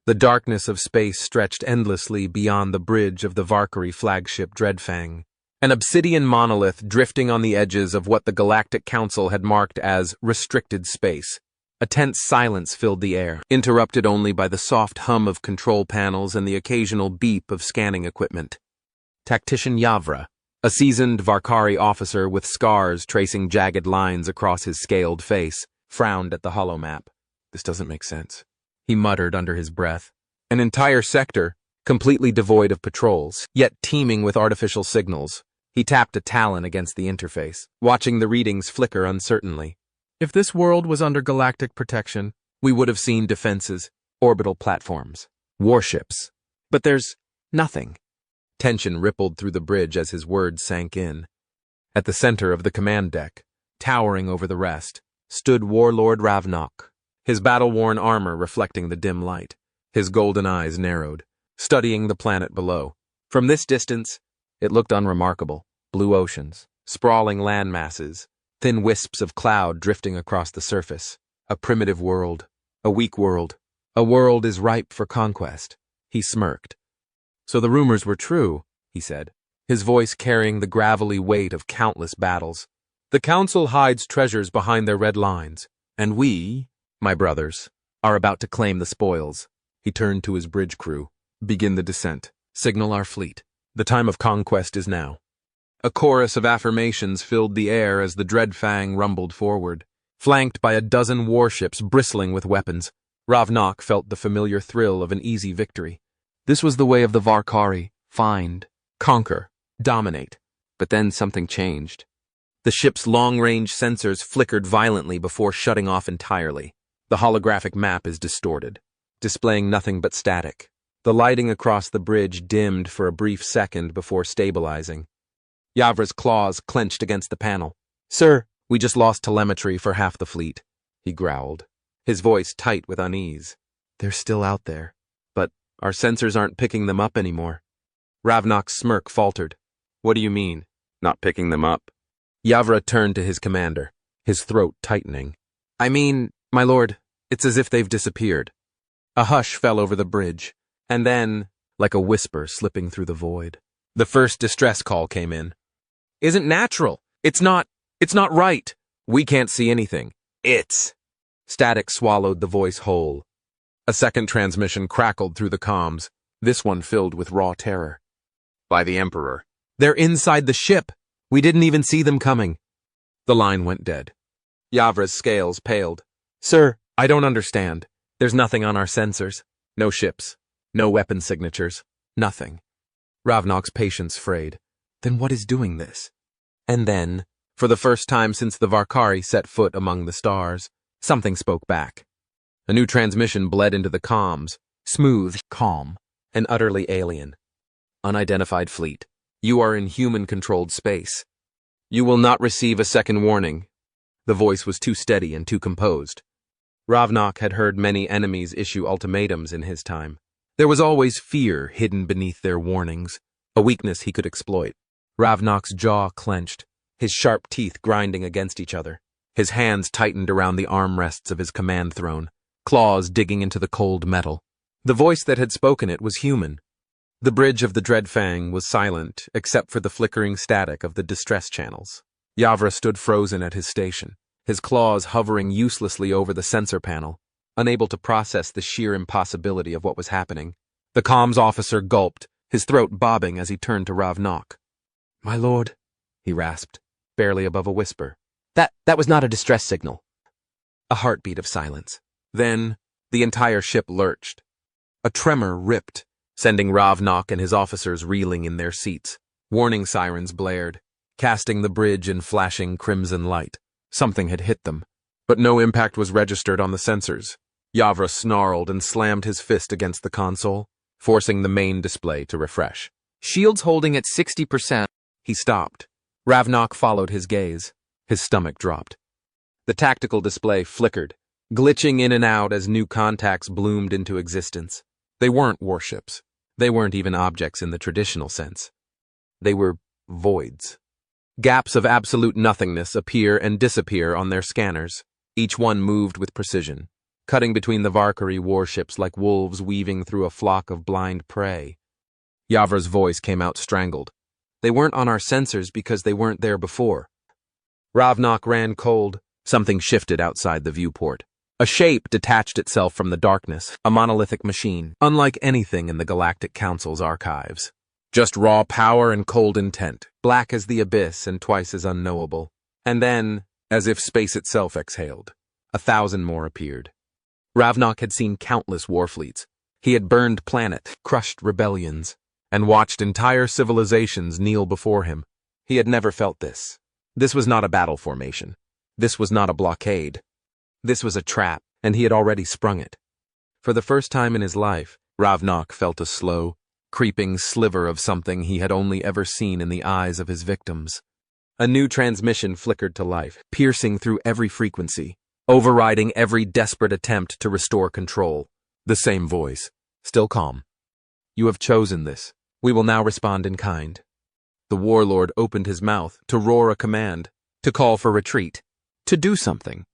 The darkness of space stretched endlessly beyond the bridge of the Valkyrie flagship Dreadfang, an obsidian monolith drifting on the edges of what the Galactic Council had marked as restricted space. A tense silence filled the air, interrupted only by the soft hum of control panels and the occasional beep of scanning equipment. Tactician Yavra, a seasoned Valkyrie officer with scars tracing jagged lines across his scaled face, frowned at the holomap. "This doesn't make sense," he muttered under his breath. An entire sector, completely devoid of patrols, yet teeming with artificial signals. He tapped a talon against the interface, watching the readings flicker uncertainly. If this world was under galactic protection, we would have seen defenses, orbital platforms, warships. But there's nothing. Tension rippled through the bridge as his words sank in. At the center of the command deck, towering over the rest, stood Warlord Ravnok, his battle-worn armor reflecting the dim light. His golden eyes narrowed, studying the planet below. From this distance, it looked unremarkable. Blue oceans, sprawling land masses, thin wisps of cloud drifting across the surface. A primitive world, a weak world. A world is ripe for conquest. He smirked. "So the rumors were true," he said, his voice carrying the gravelly weight of countless battles. "The Council hides treasures behind their red lines, and we, my brothers, are about to claim the spoils." He turned to his bridge crew. "Begin the descent. Signal our fleet. The time of conquest is now." A chorus of affirmations filled the air as the Dreadfang rumbled forward, flanked by a dozen warships bristling with weapons. Ravnok felt the familiar thrill of an easy victory. This was the way of the Valkyrie: find, conquer, dominate. But then something changed. The ship's long-range sensors flickered violently before shutting off entirely. The holographic map is distorted, displaying nothing but static. The lighting across the bridge dimmed for a brief second before stabilizing. Yavra's claws clenched against the panel. "Sir, we just lost telemetry for half the fleet," he growled, his voice tight with unease. "They're still out there, but our sensors aren't picking them up anymore." Ravnok's smirk faltered. "What do you mean, not picking them up?" Yavra turned to his commander, his throat tightening. "I mean, my lord, it's as if they've disappeared." A hush fell over the bridge, and then, like a whisper slipping through the void, the first distress call came in. "Isn't natural. It's not right. We can't see anything. It's..." Static swallowed the voice whole. A second transmission crackled through the comms, this one filled with raw terror. "By the Emperor. They're inside the ship. We didn't even see them coming." The line went dead. Yavra's scales paled. "Sir, I don't understand. There's nothing on our sensors. No ships. No weapon signatures. Nothing." Ravnok's patience frayed. Then what is doing this? And then, for the first time since the Valkyrie set foot among the stars, something spoke back. A new transmission bled into the comms, smooth, calm, and utterly alien. "Unidentified fleet. You are in human-controlled space. You will not receive a second warning." The voice was too steady and too composed. Ravnok had heard many enemies issue ultimatums in his time. There was always fear hidden beneath their warnings, a weakness he could exploit. Ravnok's jaw clenched, his sharp teeth grinding against each other. His hands tightened around the armrests of his command throne, claws digging into the cold metal. The voice that had spoken it was human. The bridge of the Dreadfang was silent, except for the flickering static of the distress channels. Yavra stood frozen at his station, his claws hovering uselessly over the sensor panel, unable to process the sheer impossibility of what was happening. The comms officer gulped, his throat bobbing as he turned to Ravnok. "My lord," he rasped, barely above a whisper. That was not a distress signal." A heartbeat of silence. Then, the entire ship lurched. A tremor ripped, sending Ravnok and his officers reeling in their seats. Warning sirens blared, casting the bridge in flashing crimson light. Something had hit them, but no impact was registered on the sensors. Yavra snarled and slammed his fist against the console, forcing the main display to refresh. "Shields holding at 60%. He stopped. Ravnok followed his gaze. His stomach dropped. The tactical display flickered, glitching in and out as new contacts bloomed into existence. They weren't warships. They weren't even objects in the traditional sense. They were voids. Gaps of absolute nothingness appear and disappear on their scanners. Each one moved with precision, cutting between the Valkyrie warships like wolves weaving through a flock of blind prey. Yavra's voice came out strangled. They weren't on our sensors because they weren't there before. Ravnok ran cold. Something shifted outside the viewport. A shape detached itself from the darkness, a monolithic machine, unlike anything in the Galactic Council's archives. Just raw power and cold intent, black as the abyss and twice as unknowable. And then, as if space itself exhaled, 1,000 more appeared. Ravnok had seen countless warfleets. He had burned planet, crushed rebellions, and watched entire civilizations kneel before him. He had never felt this. This was not a battle formation. This was not a blockade. This was a trap, and he had already sprung it. For the first time in his life, Ravnok felt a slow, creeping sliver of something he had only ever seen in the eyes of his victims. A new transmission flickered to life, piercing through every frequency, overriding every desperate attempt to restore control. The same voice, still calm. You have chosen this. We will now respond in kind. The warlord opened his mouth to roar a command, to call for retreat, to do something.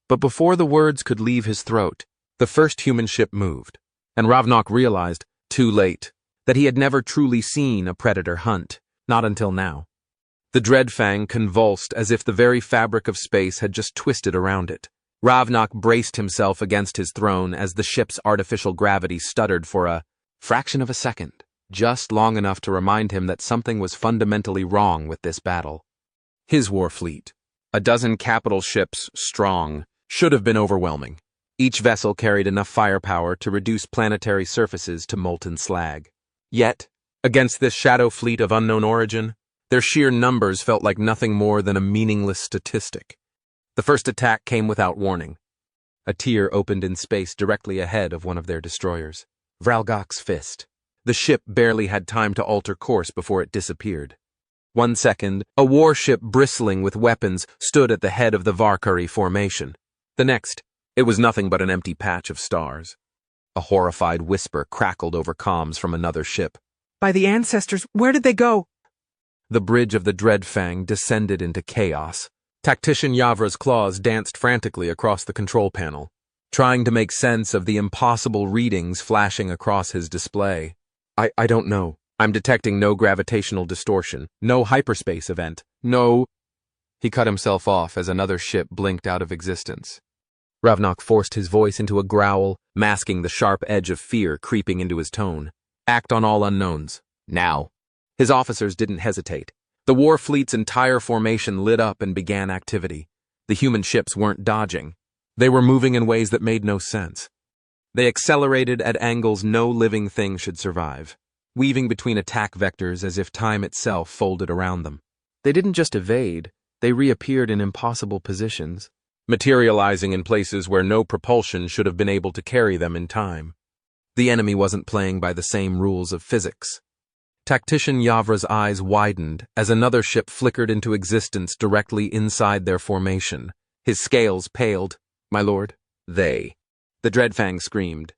But before the words could leave his throat, the first human ship moved, and Ravnok realized, too late, that he had never truly seen a predator hunt, not until now. The Dreadfang convulsed as if the very fabric of space had just twisted around it. Ravnok braced himself against his throne as the ship's artificial gravity stuttered for a fraction of a second, just long enough to remind him that something was fundamentally wrong with this battle. His war fleet, a dozen capital ships strong, should have been overwhelming. Each vessel carried enough firepower to reduce planetary surfaces to molten slag. Yet, against this shadow fleet of unknown origin, their sheer numbers felt like nothing more than a meaningless statistic. The first attack came without warning. A tier opened in space directly ahead of one of their destroyers. Vralgok's fist. The ship barely had time to alter course before it disappeared. 1 second, a warship bristling with weapons stood at the head of the Valkyrie formation. The next, it was nothing but an empty patch of stars. A horrified whisper crackled over comms from another ship. By the ancestors, where did they go? The bridge of the Dreadfang descended into chaos. Tactician Yavra's claws danced frantically across the control panel, trying to make sense of the impossible readings flashing across his display. I don't know. I'm detecting no gravitational distortion, no hyperspace event, no... He cut himself off as another ship blinked out of existence. Ravnok forced his voice into a growl, masking the sharp edge of fear creeping into his tone. Act on all unknowns. Now. His officers didn't hesitate. The war fleet's entire formation lit up and began activity. The human ships weren't dodging. They were moving in ways that made no sense. They accelerated at angles no living thing should survive, weaving between attack vectors as if time itself folded around them. They didn't just evade, they reappeared in impossible positions, materializing in places where no propulsion should have been able to carry them in time. The enemy wasn't playing by the same rules of physics. Tactician Yavra's eyes widened as another ship flickered into existence directly inside their formation. His scales paled. My lord, they. The Dreadfang screamed.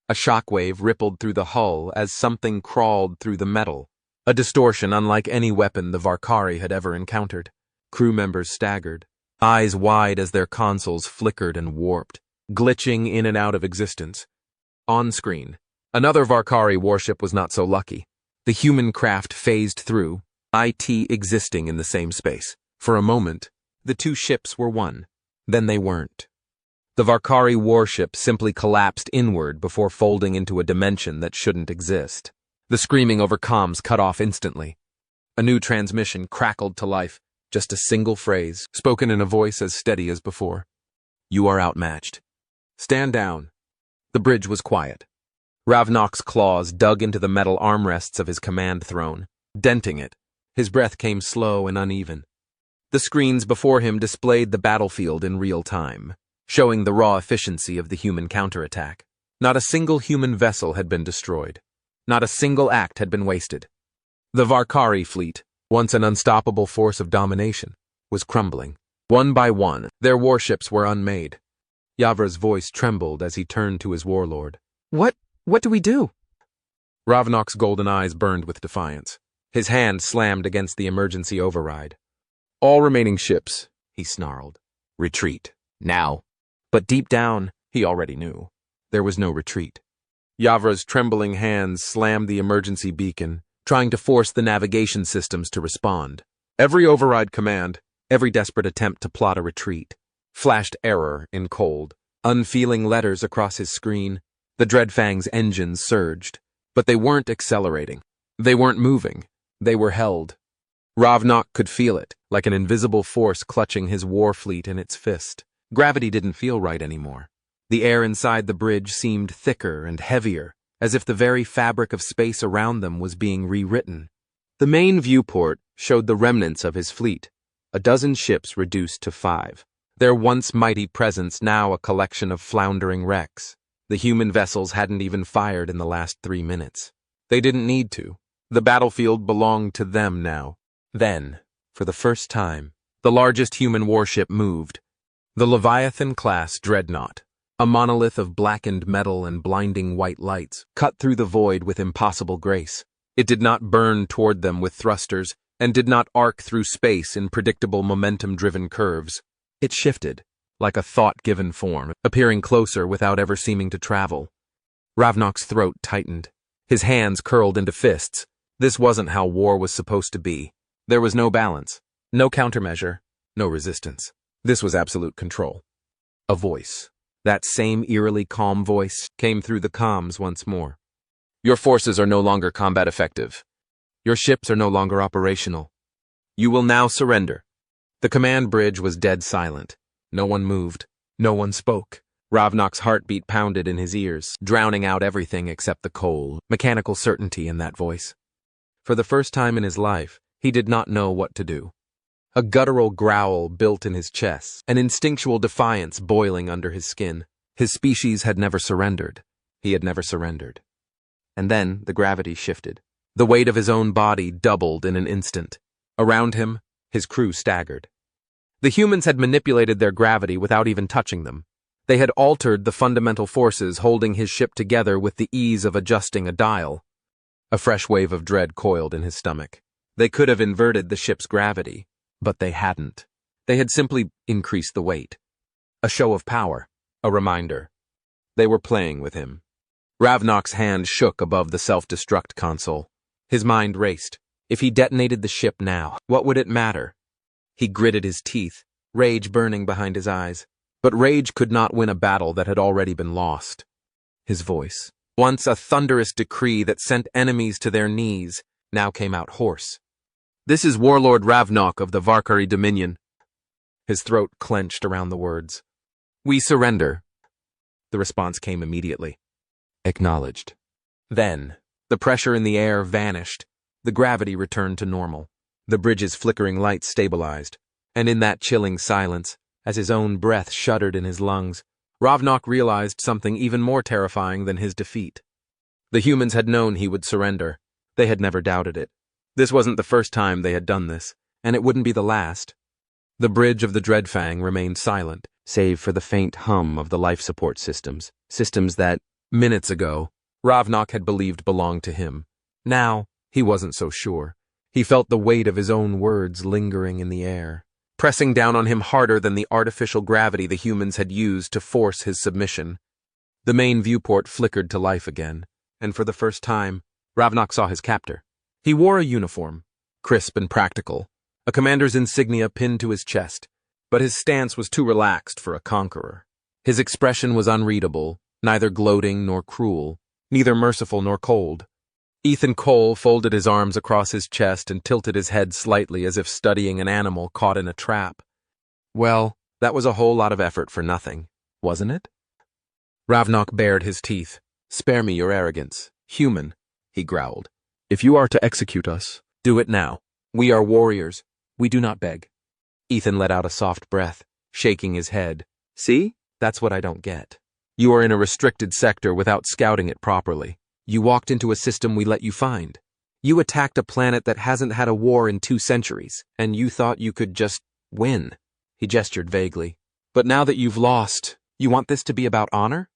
A shockwave rippled through the hull as something crawled through the metal, a distortion unlike any weapon the Valkyrie had ever encountered. Crew members staggered, eyes wide as their consoles flickered and warped, glitching in and out of existence. On screen, another Valkyrie warship was not so lucky. The human craft phased through, it existing in the same space. For a moment, the two ships were one. Then they weren't. The Valkyrie warship simply collapsed inward before folding into a dimension that shouldn't exist. The screaming over comms cut off instantly. A new transmission crackled to life, just a single phrase, spoken in a voice as steady as before. You are outmatched. Stand down. The bridge was quiet. Ravnok's claws dug into the metal armrests of his command throne, denting it. His breath came slow and uneven. The screens before him displayed the battlefield in real time, showing the raw efficiency of the human counterattack. Not a single human vessel had been destroyed. Not a single act had been wasted. The Valkyrie fleet, once an unstoppable force of domination, was crumbling. One by one, their warships were unmade. Yavra's voice trembled as he turned to his warlord. What do we do? Ravnok's golden eyes burned with defiance. His hand slammed against the emergency override. All remaining ships, he snarled. Retreat. Now. But deep down, He already knew. There was no retreat. Yavra's trembling hands slammed the emergency beacon, trying to force the navigation systems to respond. Every override command, every desperate attempt to plot a retreat, flashed error in cold, unfeeling letters across his screen. The Dreadfang's engines surged, but they weren't accelerating. They weren't moving. They were held. Ravnok could feel it, like an invisible force clutching his war fleet in its fist. Gravity didn't feel right anymore. The air inside the bridge seemed thicker and heavier, as if the very fabric of space around them was being rewritten. The main viewport showed the remnants of his fleet, a dozen ships reduced to 5. Their once mighty presence now a collection of floundering wrecks. The human vessels hadn't even fired in the last 3 minutes. They didn't need to. The battlefield belonged to them now. Then, for the first time, the largest human warship moved. The Leviathan-class dreadnought, a monolith of blackened metal and blinding white lights, cut through the void with impossible grace. It did not burn toward them with thrusters, and did not arc through space in predictable momentum-driven curves. It shifted, like a thought-given form, appearing closer without ever seeming to travel. Ravnok's throat tightened. His hands curled into fists. This wasn't how war was supposed to be. There was no balance, no countermeasure, no resistance. This was absolute control. A voice, that same eerily calm voice, came through the comms once more. Your forces are no longer combat effective. Your ships are no longer operational. You will now surrender. The command bridge was dead silent. No one moved. No one spoke. Ravnok's heartbeat pounded in his ears, drowning out everything except the cold, mechanical certainty in that voice. For the first time in his life, he did not know what to do. A guttural growl built in his chest, an instinctual defiance boiling under his skin. His species had never surrendered. He had never surrendered. And then the gravity shifted. The weight of his own body doubled in an instant. Around him, his crew staggered. The humans had manipulated their gravity without even touching them. They had altered the fundamental forces holding his ship together with the ease of adjusting a dial. A fresh wave of dread coiled in his stomach. They could have inverted the ship's gravity, but they hadn't. They had simply increased the weight. A show of power, a reminder. They were playing with him. Ravnok's hand shook above the self-destruct console. His mind raced. If he detonated the ship now, what would it matter? He gritted his teeth, rage burning behind his eyes. But rage could not win a battle that had already been lost. His voice, once a thunderous decree that sent enemies to their knees, now came out hoarse. This is Warlord Ravnok of the Valkyrie Dominion. His throat clenched around the words. We surrender. The response came immediately. Acknowledged. Then, the pressure in the air vanished. The gravity returned to normal. The bridge's flickering lights stabilized. And in that chilling silence, as his own breath shuddered in his lungs, Ravnok realized something even more terrifying than his defeat. The humans had known he would surrender. They had never doubted it. This wasn't the first time they had done this, and it wouldn't be the last. The bridge of the Dreadfang remained silent, save for the faint hum of the life support systems that, minutes ago, Ravnok had believed belonged to him. Now, he wasn't so sure. He felt the weight of his own words lingering in the air, pressing down on him harder than the artificial gravity the humans had used to force his submission. The main viewport flickered to life again, and for the first time, Ravnok saw his captor. He wore a uniform, crisp and practical, a commander's insignia pinned to his chest, but his stance was too relaxed for a conqueror. His expression was unreadable, neither gloating nor cruel, neither merciful nor cold. Ethan Cole folded his arms across his chest and tilted his head slightly as if studying an animal caught in a trap. Well, that was a whole lot of effort for nothing, wasn't it? Ravnok bared his teeth. Spare me your arrogance. Human, he growled. If you are to execute us, do it now. We are warriors. We do not beg. Ethan let out a soft breath, shaking his head. See? That's what I don't get. You are in a restricted sector without scouting it properly. You walked into a system we let you find. You attacked a planet that hasn't had a war in 2 centuries, and you thought you could just win. He gestured vaguely. But now that you've lost, you want this to be about honor?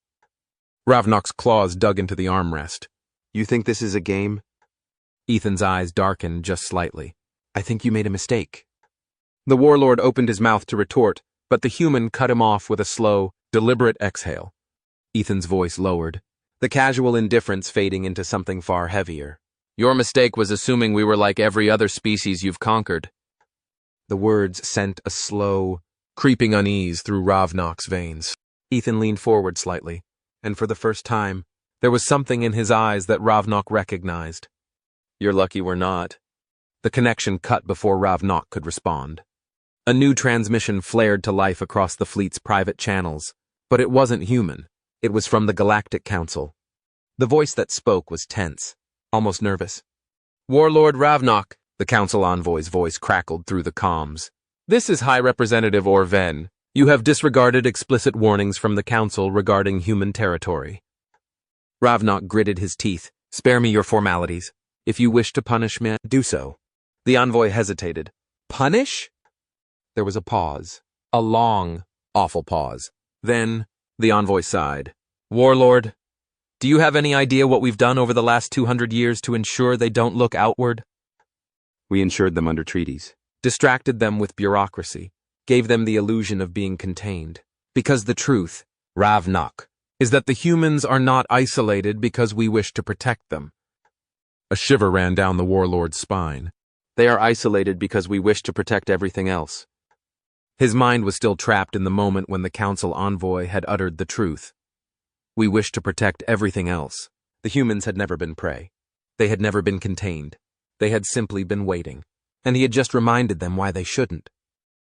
Ravnok's claws dug into the armrest. You think this is a game? Ethan's eyes darkened just slightly. I think you made a mistake. The warlord opened his mouth to retort, but the human cut him off with a slow, deliberate exhale. Ethan's voice lowered, the casual indifference fading into something far heavier. Your mistake was assuming we were like every other species you've conquered. The words sent a slow, creeping unease through Ravnok's veins. Ethan leaned forward slightly, and for the first time, there was something in his eyes that Ravnok recognized. You're lucky we're not. The connection cut before Ravnok could respond. A new transmission flared to life across the fleet's private channels, but it wasn't human. It was from the Galactic Council. The voice that spoke was tense, almost nervous. Warlord Ravnok, the Council envoy's voice crackled through the comms. This is High Representative Orven. You have disregarded explicit warnings from the Council regarding human territory. Ravnok gritted his teeth. Spare me your formalities. If you wish to punish me, do so. The envoy hesitated. Punish? There was a pause. A long, awful pause. Then, the envoy sighed. Warlord, do you have any idea what we've done over the last 200 years to ensure they don't look outward? We ensured them under treaties, distracted them with bureaucracy, gave them the illusion of being contained. Because the truth, Ravnok, is that the humans are not isolated because we wish to protect them. A shiver ran down the warlord's spine. They are isolated because we wish to protect everything else. His mind was still trapped in the moment when the council envoy had uttered the truth. We wish to protect everything else. The humans had never been prey. They had never been contained. They had simply been waiting. And he had just reminded them why they shouldn't.